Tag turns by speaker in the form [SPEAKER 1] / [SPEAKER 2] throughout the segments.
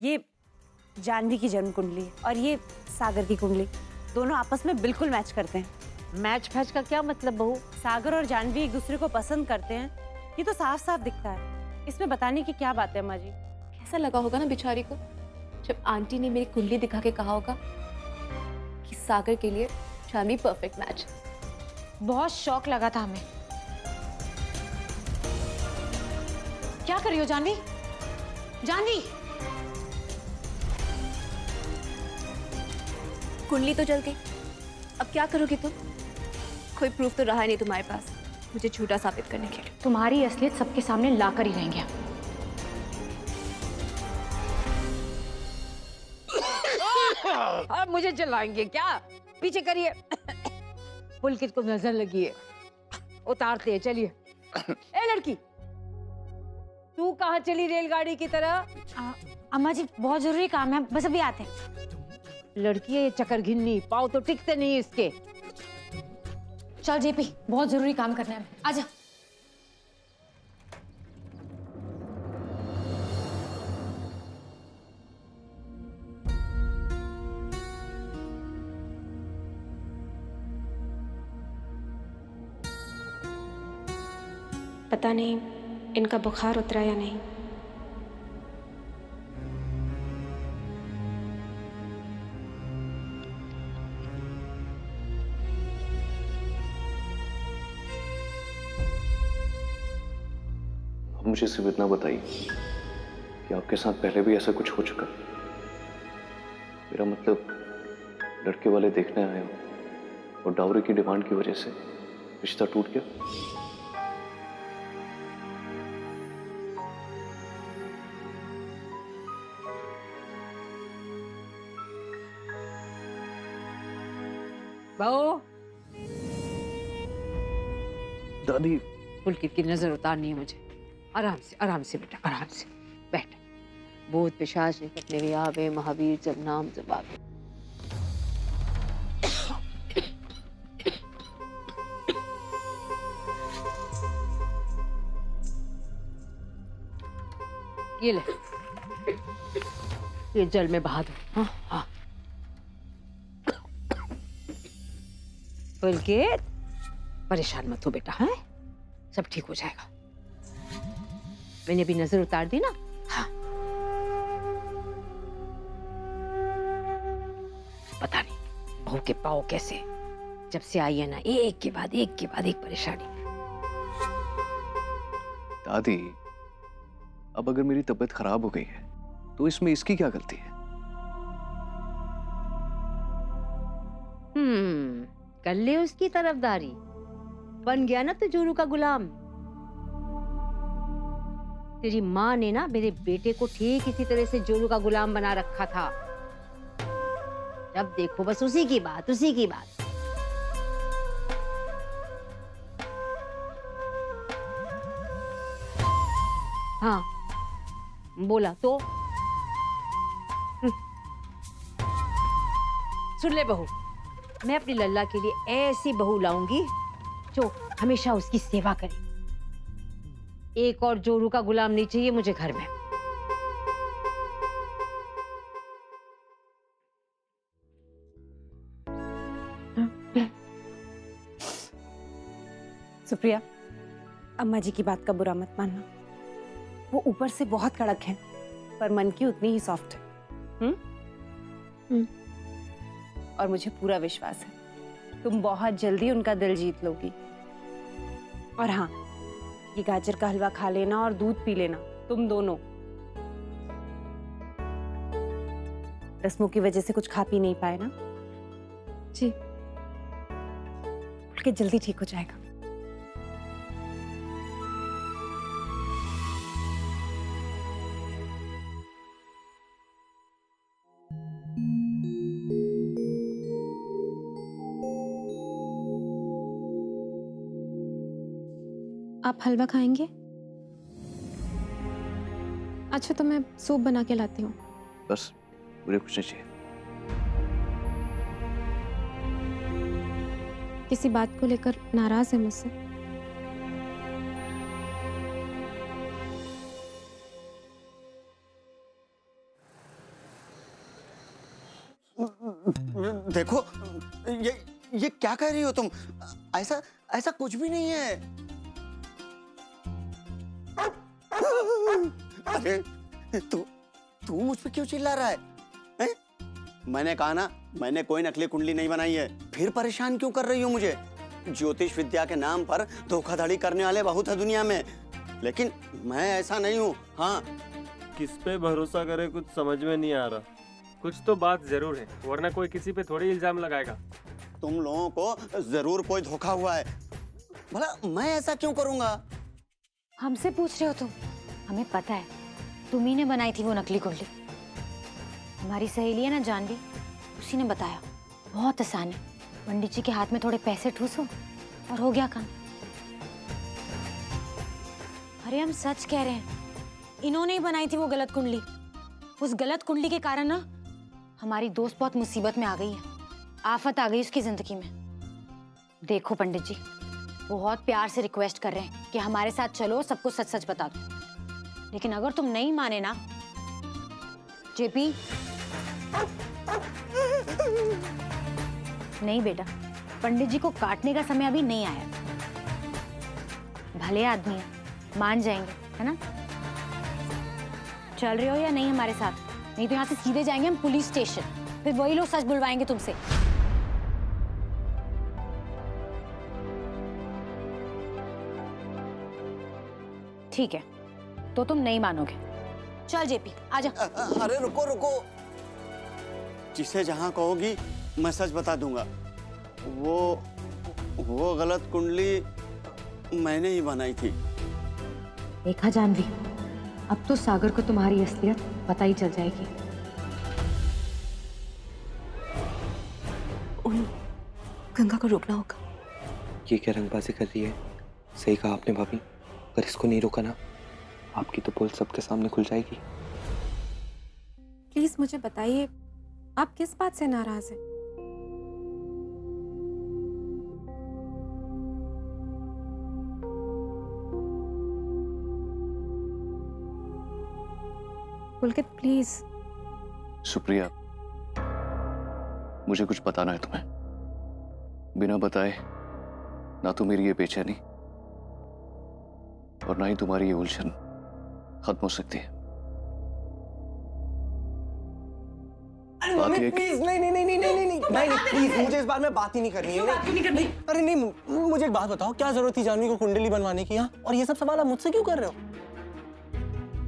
[SPEAKER 1] ये जानवी की जन्म कुंडली और ये सागर की कुंडली, दोनों आपस में बिल्कुल मैच करते हैं।
[SPEAKER 2] मैच फैच का क्या मतलब बहू?
[SPEAKER 1] सागर और जानवी एक दूसरे को पसंद करते हैं, ये तो साफ साफ दिखता है। इसमें बताने की क्या बात है अम्मा जी?
[SPEAKER 3] कैसा लगा होगा ना बेचारी को जब आंटी ने मेरी कुंडली दिखा के कहा होगा कि सागर के लिए जानवी परफेक्ट मैच।
[SPEAKER 4] बहुत शौक लगा था हमें। क्या कर रही हो जानवी? जानवी!
[SPEAKER 3] कुंडली तो जल गई, अब क्या करोगी तुम? कोई प्रूफ तो रहा नहीं तुम्हारे पास मुझे झूठा साबित करने के लिए।
[SPEAKER 4] तुम्हारी असलियत सबके सामने ला कर ही रहेंगे।
[SPEAKER 2] अब मुझे जलाएंगे क्या? पीछे करिए। पुलकित को नजर लगी है, उतारते हैं, चलिए। ए लड़की, तू कहाँ चली रेलगाड़ी की तरह?
[SPEAKER 4] अम्मा जी बहुत जरूरी काम है, बस अभी आते हैं।
[SPEAKER 2] लड़की है ये चक्कर घिन्नी, पाँव तो टिकते नहीं इसके।
[SPEAKER 4] चल जेपी, बहुत जरूरी काम करना है, आजा।
[SPEAKER 5] पता नहीं इनका बुखार उतरा या नहीं।
[SPEAKER 6] अब मुझे सिर्फ इतना बताइए कि आपके साथ पहले भी ऐसा कुछ हो चुका? मेरा मतलब लड़के वाले देखने आए हो और डाउरी की डिमांड की वजह से रिश्ता टूट गया?
[SPEAKER 2] बहू,
[SPEAKER 6] दादी,
[SPEAKER 2] पुलकित की नजर उतारनी है मुझे। आराम से बेटा, आराम से बैठ। भूत पिशाच निकटने भी आवे, महावीर जब नाम जबावे। ये ले, ये जल में बहा दो। हाँ हाँ। पुलकित, परेशान मत हो बेटा, हैं? सब ठीक हो जाएगा। मैंने भी नजर उतार दी ना। हाँ। पता नहीं बहू के पाँव कैसे, जब से आई है ना, एक के बाद एक परेशानी।
[SPEAKER 6] दादी, अब अगर मेरी तबीयत खराब हो गई है तो इसमें इसकी क्या गलती है?
[SPEAKER 2] कर ले उसकी तरफदारी। बन गया ना तू जोरू का गुलाम। तेरी माँ ने ना मेरे बेटे को ठीक इसी तरह से जोरू का गुलाम बना रखा था। जब देखो बस उसी की बात, उसी की बात। हाँ, बोला तो सुन ले बहू, मैं अपनी लल्ला के लिए ऐसी बहू लाऊंगी जो हमेशा उसकी सेवा करे। एक और जोरू का गुलाम नहीं चाहिए मुझे घर में।
[SPEAKER 1] सुप्रिया, अम्मा जी की बात का बुरा मत मानना। वो ऊपर से बहुत कड़क है, पर मन की उतनी ही सॉफ्ट है। और मुझे पूरा विश्वास है तुम बहुत जल्दी उनका दिल जीत लोगी। और हाँ, ये गाजर का हलवा खा लेना और दूध पी लेना, तुम दोनों। रस्मों की वजह से कुछ खा पी नहीं पाए ना?
[SPEAKER 5] जी।
[SPEAKER 1] के जल्दी ठीक हो जाएगा।
[SPEAKER 5] आप हलवा खाएंगे? अच्छा तो मैं सूप बना के लाती हूँ।
[SPEAKER 6] बस, मुझे कुछ नहीं चाहिए।
[SPEAKER 5] किसी बात को लेकर नाराज है मुझसे?
[SPEAKER 7] देखो, ये क्या कह रही हो तुम? ऐसा ऐसा कुछ भी नहीं है। अरे तू मुझ पे क्यों चिल्ला रहा है? मैंने कहा ना, मैंने कोई नकली कुंडली नहीं बनाई है। फिर परेशान क्यों कर रही हो मुझे? ज्योतिष विद्या के नाम पर धोखाधड़ी करने वाले बहुत है दुनिया में, लेकिन मैं ऐसा नहीं हूँ। हाँ,
[SPEAKER 8] किस पे भरोसा करे कुछ समझ में नहीं आ रहा। कुछ तो बात जरूर है, वरना कोई किसी पे थोड़ी इल्जाम लगाएगा।
[SPEAKER 7] तुम लोगों को जरूर कोई धोखा हुआ है। भला मैं ऐसा क्यों करूंगा?
[SPEAKER 4] हमसे पूछ रहे हो तुम? हमें पता है तुम ही ने बनाई थी वो नकली कुंडली। हमारी सहेली है ना जानवी, उसी ने बताया। बहुत आसान है, पंडित जी के हाथ में थोड़े पैसे ठूसो और हो गया काम। अरे हम सच कह रहे हैं, इन्होंने ही बनाई थी वो गलत कुंडली। उस गलत कुंडली के कारण ना हमारी दोस्त बहुत मुसीबत में आ गई है, आफत आ गई उसकी जिंदगी में। देखो पंडित जी, बहुत प्यार से रिक्वेस्ट कर रहे हैं कि हमारे साथ चलो, सबको सच सच बता दो। लेकिन अगर तुम नहीं माने ना जेपी, नहीं बेटा, पंडित जी को काटने का समय अभी नहीं आया। भले आदमी है, मान जाएंगे, है ना? चल रहे हो या नहीं हमारे साथ? नहीं तो यहाँ से सीधे जाएंगे हम पुलिस स्टेशन, फिर वही लोग सच बुलवाएंगे तुमसे। ठीक है, तो तुम नहीं मानोगे। चल जेपी, आजा।
[SPEAKER 7] अरे रुको रुको, जिसे जहां कहोगी मैं सच बता दूंगा। वो गलत कुंडली मैंने ही बनाई थी।
[SPEAKER 4] देखा जानवी, अब तो सागर को तुम्हारी असलियत पता ही चल जाएगी।
[SPEAKER 3] उन गंगा को रोकना होगा।
[SPEAKER 9] ये क्या रंगबाजी कर रही है? सही कहा आपने भाभी, अगर इसको नहीं रोका ना, आपकी तो पोल सबके सामने खुल जाएगी।
[SPEAKER 5] प्लीज मुझे बताइए, आप किस बात से नाराज हैं? पुलकित प्लीज।
[SPEAKER 6] सुप्रिया, मुझे कुछ बताना है तुम्हें। बिना बताए ना तो मेरी ये बेचैनी और ना ही तुम्हारी ये उलझन खत्म हो सकती है।
[SPEAKER 10] मम्मी प्लीज, नहीं प्लीज, मुझे इस बार में बात ही नहीं करनी है। नहीं, अरे नहीं, मुझे एक बात बताओ, क्या जरूरत थी जानवी को कुंडली बनवाने की? यहाँ और ये सब सवाल आप मुझसे क्यों कर रहे हो?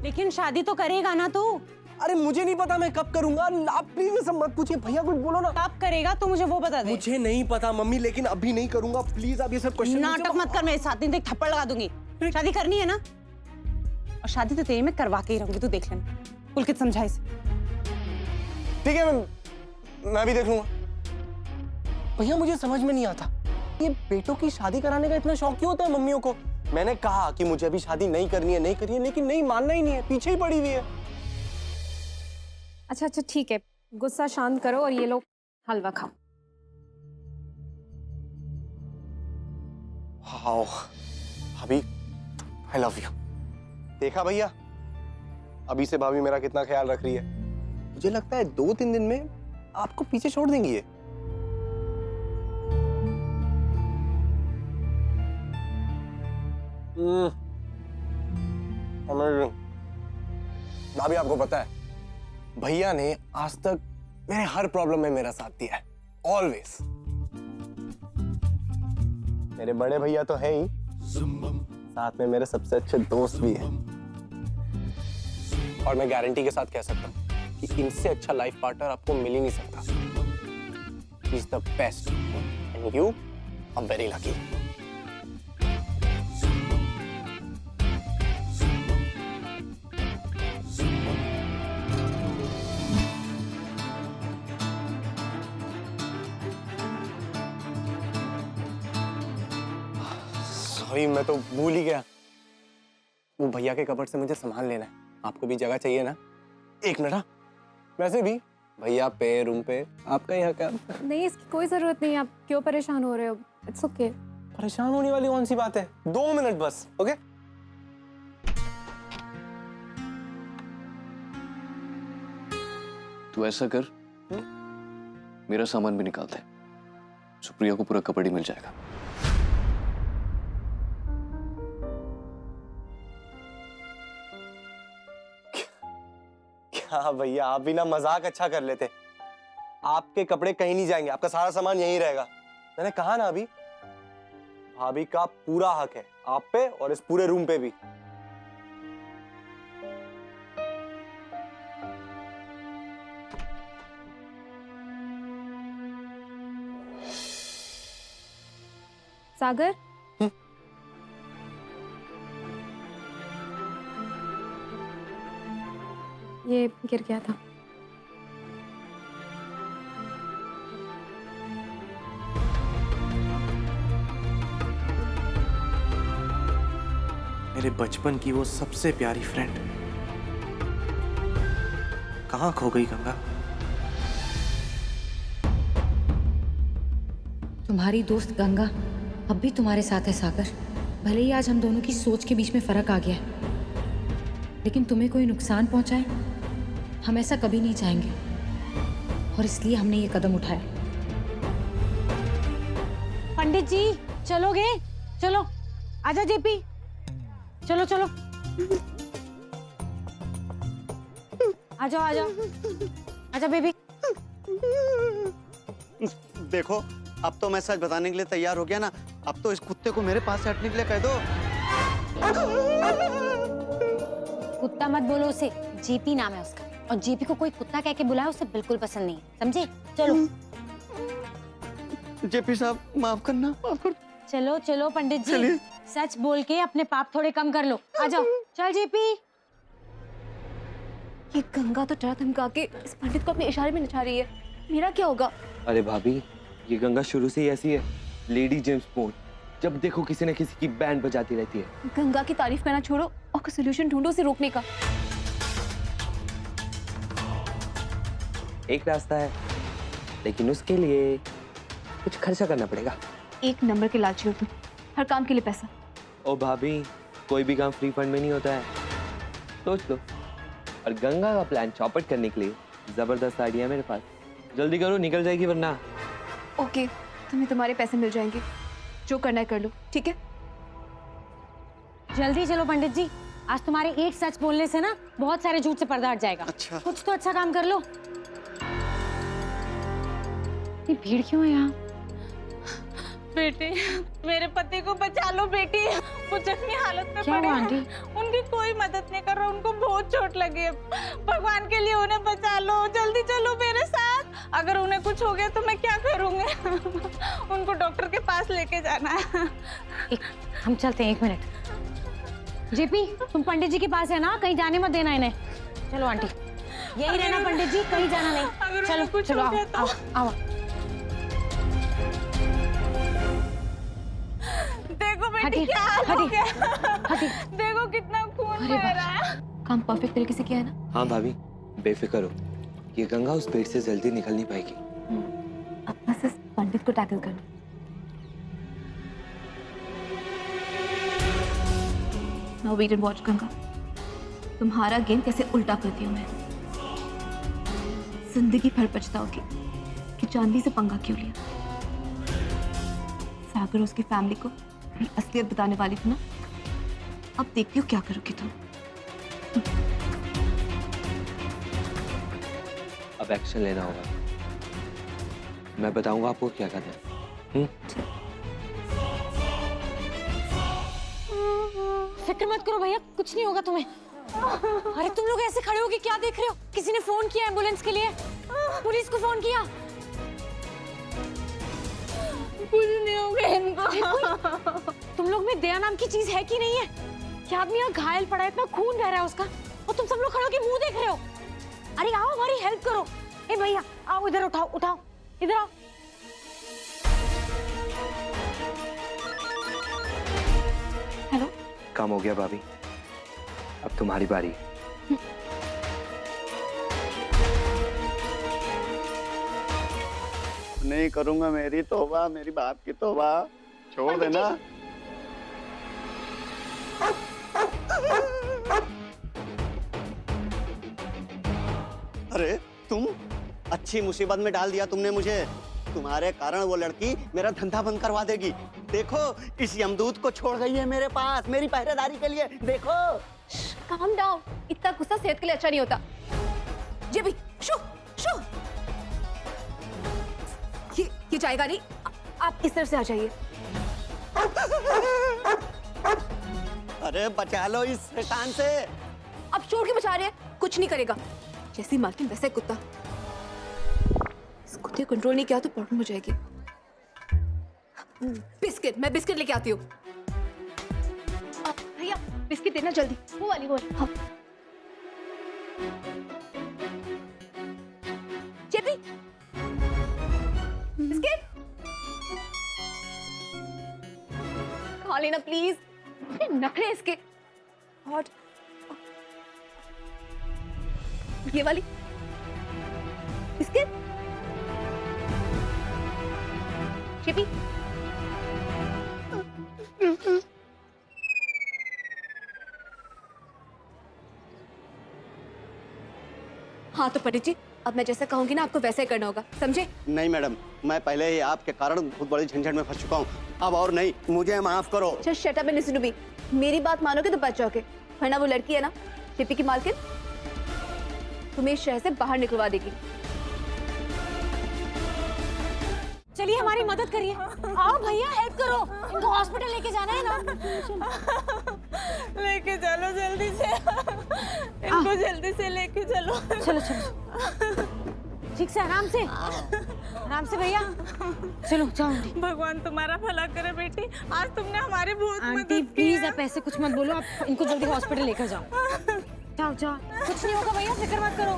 [SPEAKER 1] लेकिन शादी तो करेगा ना तू?
[SPEAKER 10] अरे मुझे नहीं पता मैं कब करूंगा, आप प्लीज ये सब मत पूछिए। भैया कुछ बोलो ना।
[SPEAKER 1] कब करेगा तो मुझे वो बता दे।
[SPEAKER 10] मुझे नहीं पता मम्मी, लेकिन अभी नहीं करूंगा। प्लीज आप ये सब क्वेश्चन
[SPEAKER 1] नाटक मत कर मेरे साथ, नहीं तो एक थप्पड़ लगा दूंगी। शादी करनी है ना, और शादी तो तेरी मैं करवा के ही रहूंगी, तू देख लेना। पुलकित समझा इसे।
[SPEAKER 10] ठीक है, मैं भी देख लूंगा। भैया मुझे समझ में नहीं आता, ये बेटों की शादी कराने का इतना शौक क्यों होता है मम्मियों को? मैंने कहा कि मुझे अभी शादी नहीं करनी है, लेकिन नहीं मानना ही नहीं है, पीछे ही पड़ी हुई है।
[SPEAKER 5] अच्छा अच्छा ठीक है, गुस्सा शांत करो और ये लोग हलवा खाओ।
[SPEAKER 10] हाओ भाभी, आई लव यू। देखा भैया, अभी से भाभी मेरा कितना ख्याल रख रही है। मुझे लगता है 2-3 दिन में आपको पीछे छोड़ देंगी ये। भाभी आपको पता है, भैया ने आज तक मेरे हर प्रॉब्लम में मेरा साथ दिया है, ऑलवेज। मेरे बड़े भैया तो है ही, साथ में मेरे सबसे अच्छे दोस्त भी हैं। और मैं गारंटी के साथ कह सकता हूँ कि इनसे अच्छा लाइफ पार्टनर आपको मिल ही नहीं सकता। He is the best and you are very lucky. Sorry, मैं तो भूल ही गया। वो भैया के कपबोर्ड से मुझे सामान लेना है। आपको भी जगह चाहिए ना? एक मिनट। वैसे भी भैया पे रूम पे आपका यहाँ क्या?
[SPEAKER 5] नहीं, इसकी कोई जरूरत नहीं, आप क्यों परेशान हो रहे हो? It's okay.
[SPEAKER 10] परेशान होने वाली कौन सी बात है? 2 मिनट बस, ओके?
[SPEAKER 6] तू ऐसा कर, मेरा सामान भी निकालते हैं, सुप्रिया को पूरा कपड़ी मिल जाएगा।
[SPEAKER 10] क्या भैया, आप भी ना मजाक अच्छा कर लेते। आपके कपड़े कहीं नहीं जाएंगे, आपका सारा सामान यहीं रहेगा। मैंने कहा ना अभी, भाभी का पूरा हक है आप पे और इस पूरे रूम पे भी।
[SPEAKER 5] सागर, ये गिर गया था।
[SPEAKER 10] मेरे बचपन की वो सबसे प्यारी फ्रेंड कहाँ खो गई गंगा?
[SPEAKER 4] तुम्हारी दोस्त गंगा अब भी तुम्हारे साथ है सागर। भले ही आज हम दोनों की सोच के बीच में फर्क आ गया है, लेकिन तुम्हें कोई नुकसान पहुंचाए हम ऐसा कभी नहीं चाहेंगे, और इसलिए हमने ये कदम उठाया। पंडित जी चलोगे? चलो आजा जेपी, चलो चलो आ जाओ आ जाओ, आजा बेबी।
[SPEAKER 7] देखो, अब तो मैं सच बताने के लिए तैयार हो गया ना। अब तो इस कुत्ते को मेरे पास से हटने के लिए कह दो।
[SPEAKER 4] कुत्ता मत बोलो उसे, जेपी नाम है उसका, और जेपी को कोई कुत्ता कह के बुलाए उसे बिल्कुल पसंद नहीं, समझे? चलो
[SPEAKER 7] जेपी साहब, माफ करना, माफ कर।
[SPEAKER 4] चलो चलो पंडित जी,
[SPEAKER 7] चलिए।
[SPEAKER 4] सच बोल के अपने पाप थोड़े कम कर लो। आ जाओ, चल जेपी।
[SPEAKER 3] ये गंगा तो डर धमका के इस पंडित को अपने इशारे में नचा रही है, मेरा क्या होगा?
[SPEAKER 9] अरे भाभी, ये गंगा शुरू से ही ऐसी है, लेडी जेम्स बॉन्ड। जब देखो किसी न किसी की बैंड बजाती रहती है।
[SPEAKER 3] गंगा की तारीफ करना छोड़ो और कोई सोल्यूशन ढूंढो उसे रोकने का।
[SPEAKER 9] एक रास्ता है, लेकिन उसके लिए कुछ खर्चा करना पड़ेगा।
[SPEAKER 3] एक नंबर के लालची हो तुम, हर काम के लिए पैसा।
[SPEAKER 9] ओ भाभी, कोई भी काम फ्री फंड में नहीं होता है, सोच लो। और गंगा का प्लान चौपट करने के लिए जबरदस्त आइडिया है मेरे पास। जल्दी करो, निकल जाएगी वरना।
[SPEAKER 3] ओके, तुम्हें तुम्हारे पैसे मिल जाएंगे, जो करना है कर लो, ठीक है?
[SPEAKER 4] जल्दी चलो पंडित जी, आज तुम्हारे एक सच बोलने से ना बहुत सारे झूठ से पर्दा हट जाएगा।
[SPEAKER 7] अच्छा।
[SPEAKER 4] कुछ तो अच्छा काम कर लो। ये भीड़ क्यों है यहाँ?
[SPEAKER 11] बेटी, मेरे पति को बचा लो बेटी, वो जख्मी हालत में
[SPEAKER 4] क्या
[SPEAKER 11] पड़े
[SPEAKER 4] हुआ
[SPEAKER 11] हैं।
[SPEAKER 4] आंटी?
[SPEAKER 11] उनकी कोई मदद नहीं कर रहा, उनको बहुत चोट लगी है। भगवान के लिए उन्हें बचा लो, जल्दी चलो मेरे साथ। अगर उन्हें कुछ हो गया तो मैं क्या करूँगी? उनको डॉक्टर के पास लेके जाना है।
[SPEAKER 4] हम चलते हैं, 1 मिनट। जेपी, तुम पंडित जी के पास है ना, कहीं जाने मत देना इन्हें। चलो आंटी, यही रहना पंडित जी, कहीं जाना नहीं।
[SPEAKER 11] अगर
[SPEAKER 4] चलो
[SPEAKER 11] उन्हें कुछ
[SPEAKER 4] चलो,
[SPEAKER 11] हो
[SPEAKER 4] आओ
[SPEAKER 11] गया तो?
[SPEAKER 4] आओ आओ।
[SPEAKER 11] देखो बेटी,
[SPEAKER 4] हटी,
[SPEAKER 11] क्या हाल हो
[SPEAKER 4] हटी,
[SPEAKER 11] गया।
[SPEAKER 4] हटी।
[SPEAKER 11] देखो कितना खून
[SPEAKER 4] अरे
[SPEAKER 11] बह
[SPEAKER 4] बाप।
[SPEAKER 11] रहा है।
[SPEAKER 3] काम परफेक्ट तरीके से किया है ना?
[SPEAKER 9] हाँ भाभी, बेफिक्र हो, ये गंगा उस पेट से जल्दी निकल नहीं पाएगी।
[SPEAKER 3] अब बस इस पंडित को टैकल करना। Now wait and watch Ganga, तुम्हारा गेम कैसे उल्टा करती हूँ मैं। जिंदगी भर पछताओगी कि चांदी से पंगा क्यों लिया। सागर उसकी फैमिली को अपनी असलियत बताने वाली थी ना, अब देखती हो क्या करोगी तुम।
[SPEAKER 9] अब एक्शन लेना होगा, मैं बताऊंगा आपको क्या करना है।
[SPEAKER 4] फिक्र मत करो भैया, कुछ नहीं होगा तुम्हें। अरे तुम लोग ऐसे खड़े होके क्या देख रहे हो? किसी ने फोन किया एम्बुलेंस के लिए? पुलिस को फोन किया?
[SPEAKER 11] कुछ नहीं हो गया इनको।
[SPEAKER 4] तुम लोग में दया नाम की चीज है कि नहीं है? क्या आदमी यहाँ घायल पड़ा है, इतना खून बह रहा है उसका, और तुम सब लोग खड़े होके मुंह देख रहे हो? अरे आओ, हमारी हेल्प करो। ए भैया आओ, इधर उठाओ उठाओ, इधर आओ।
[SPEAKER 3] हेलो,
[SPEAKER 9] काम हो गया भाभी, अब तुम्हारी बारी।
[SPEAKER 7] नहीं करूंगा, मेरी तौबा, मेरी बाप की तौबा, छोड़ देना। अरे तुम अच्छी मुसीबत में डाल दिया तुमने मुझे। तुम्हारे कारण वो लड़की मेरा धंधा बंद करवा देगी। देखो इस यमदूत को छोड़ गई है मेरे पास मेरी पहरेदारी के लिए। देखो।
[SPEAKER 3] काम डाउन, इतना गुस्सा सेहत के लिए अच्छा नहीं होता। ये भी शू शू, ये जाएगा नहीं। आप इस तरफ से आ जाइए।
[SPEAKER 7] अरे बचा लो इस शैतान से।
[SPEAKER 3] अब छोड़ के बचा रहे हैं, कुछ नहीं करेगा। जैसी मालकिन वैसा ही कुत्ता। इस कुत्ते को कंट्रोल नहीं किया तो प्रॉब्लम हो जाएगी। बिस्किट, मैं बिस्किट लेके आती हूँ। भैया बिस्किट देना जल्दी, वो वाली वो। हाँ। जेपी बिस्किट खा लेना प्लीज। नखरे इसके। और ये वाली बिस्किट। जेपी हाँ तो पंडित जी, अब मैं जैसा कहूंगी ना आपको वैसा ही करना होगा, समझे?
[SPEAKER 7] नहीं मैडम, मैं पहले ही आपके कारण बहुत बड़ी झंझट में फंस चुका हूँ। अब और नहीं, मुझे माफ करो।
[SPEAKER 3] Just shut up and listen to me. मेरी बात मानोगे तो बच जाओगे, वरना वो लड़की है ना जेपी की मालकिन, तुम्हें इस शहर से बाहर निकलवा देगी।
[SPEAKER 4] चलिए हमारी मदद करिए। आओ भैया हेल्प करो, इनको हॉस्पिटल लेके जाना है ना।
[SPEAKER 11] लेके चलो जल्दी से, इनको जल्दी से लेके चलो।
[SPEAKER 4] चलो चलो, ठीक से आराम से भैया। चलो जाओ आंटी।
[SPEAKER 11] भगवान तुम्हारा भला करे बेटी, आज तुमने हमारी बहुत
[SPEAKER 4] आंटी
[SPEAKER 11] मदद की
[SPEAKER 4] प्लीज
[SPEAKER 11] है।
[SPEAKER 4] आप ऐसे कुछ मत बोलो, आप इनको जल्दी हॉस्पिटल लेकर जाओ। जाओ जाओ, कुछ नहीं होगा भैया, फिक्र मत करो।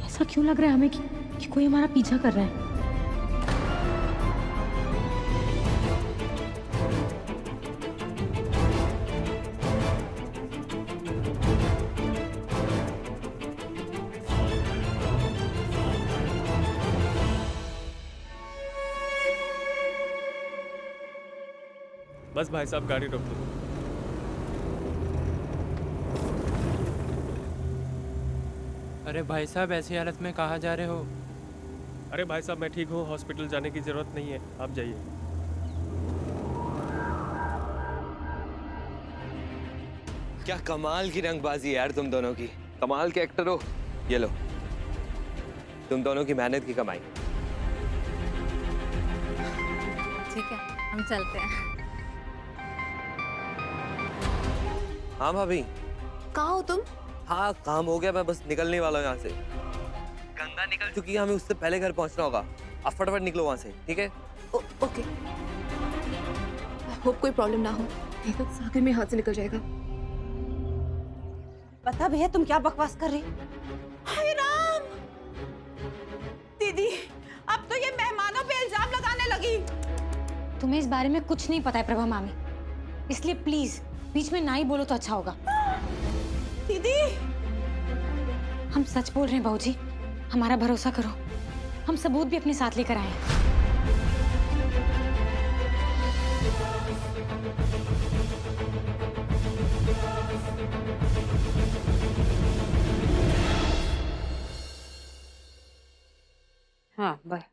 [SPEAKER 4] ऐसा क्यों लग रहा है हमें कि कोई हमारा पीछा कर रहा है?
[SPEAKER 8] बस भाई साहब गाड़ी रोक दो।
[SPEAKER 12] अरे भाई साहब ऐसी हालत में कहाँ जा रहे हो?
[SPEAKER 8] अरे भाई साहब मैं ठीक हूँ, हॉस्पिटल जाने की जरूरत नहीं है, आप जाइए।
[SPEAKER 9] क्या कमाल की रंगबाजी है यार तुम दोनों की, कमाल के एक्टर हो। ये लो तुम दोनों की मेहनत की कमाई।
[SPEAKER 11] ठीक है, हम चलते हैं।
[SPEAKER 9] हाँ भाभी।
[SPEAKER 3] कहाँ हो तुम?
[SPEAKER 9] हाँ काम हो गया, मैं बस निकलने वाला हूँ यहाँ से। गंगा निकल चुकी है, हमें उससे पहले घर पहुँचना होगा। आप फटाफट निकलो वहाँ से, ठीक है?
[SPEAKER 3] ओके। आई होप कोई प्रॉब्लम ना हो, नहीं तो सागर में हाथ से निकल जाएगा।
[SPEAKER 1] पता भैया तुम क्या बकवास कर रही?
[SPEAKER 11] हाय राम! दीदी, अब तो ये मेहमानों पे इल्जाम लगाने लगी।
[SPEAKER 4] तुम्हें इस बारे में कुछ नहीं पता है प्रभा मामी, इसलिए प्लीज बीच में ना ही बोलो तो अच्छा होगा।
[SPEAKER 11] दीदी,
[SPEAKER 4] हम सच बोल रहे हैं बाबूजी, हमारा भरोसा करो, हम सबूत भी अपने साथ लेकर आए हैं।
[SPEAKER 2] हाँ बाय।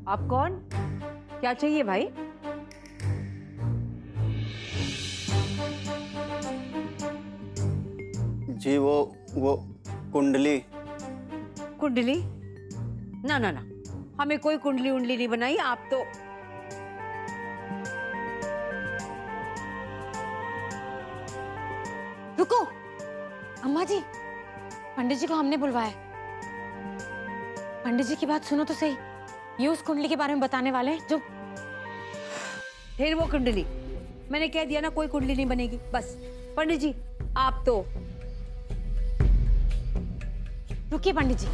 [SPEAKER 2] आप कौन? क्या चाहिए भाई?
[SPEAKER 7] जी वो कुंडली।
[SPEAKER 2] कुंडली? ना ना ना, हमें कोई कुंडली उंडली नहीं बनाई। आप तो
[SPEAKER 4] रुको अम्मा जी, पंडित जी को हमने बुलवाया। पंडित जी की बात सुनो तो सही, ये उस कुंडली के बारे में बताने वाले हैं जो।
[SPEAKER 2] फिर वो कुंडली, मैंने कह दिया ना कोई कुंडली नहीं बनेगी। बस पंडित जी आप तो।
[SPEAKER 4] रुकिए पंडित जी।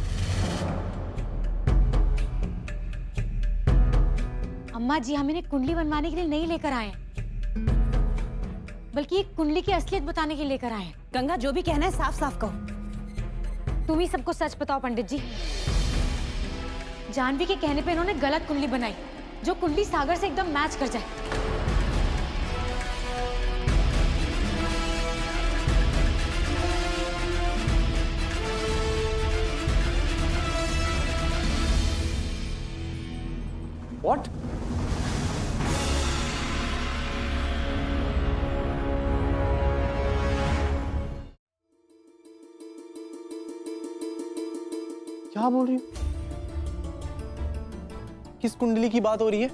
[SPEAKER 4] अम्मा जी हम इन्हें कुंडली बनवाने के लिए नहीं लेकर आए हैं, बल्कि एक कुंडली की असलियत बताने के लिए लेकर आए हैं।
[SPEAKER 1] गंगा जो भी कहना है साफ साफ कहो।
[SPEAKER 4] तुम ही सबको सच बताओ पंडित जी। जानवी के कहने पे इन्होंने गलत कुंडली बनाई, जो कुंडली सागर से एकदम मैच कर जाए।
[SPEAKER 10] What? क्या बोल रही हो? किस कुंडली की बात हो रही है?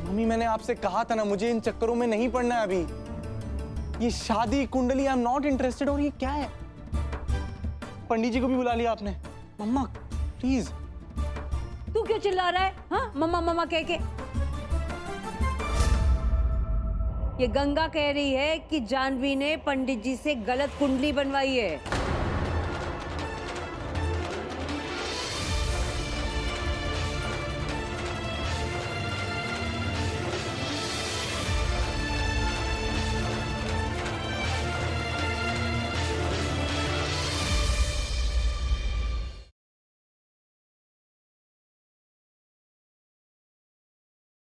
[SPEAKER 10] मम्मी, मैंने आपसे कहा था ना, मुझे इन चक्करों में नहीं पड़ना है अभी। ये शादी कुंडली, आई एम नॉट इंटरेस्टेड। और ये क्या है? पंडित जी को भी बुला लिया आपने? मम्मा प्लीज।
[SPEAKER 2] तू क्यों चिल्ला रहा है? हाँ, मम्मा मम्मा कह के। ये गंगा कह रही है कि जानवी ने पंडित जी से गलत कुंडली बनवाई है।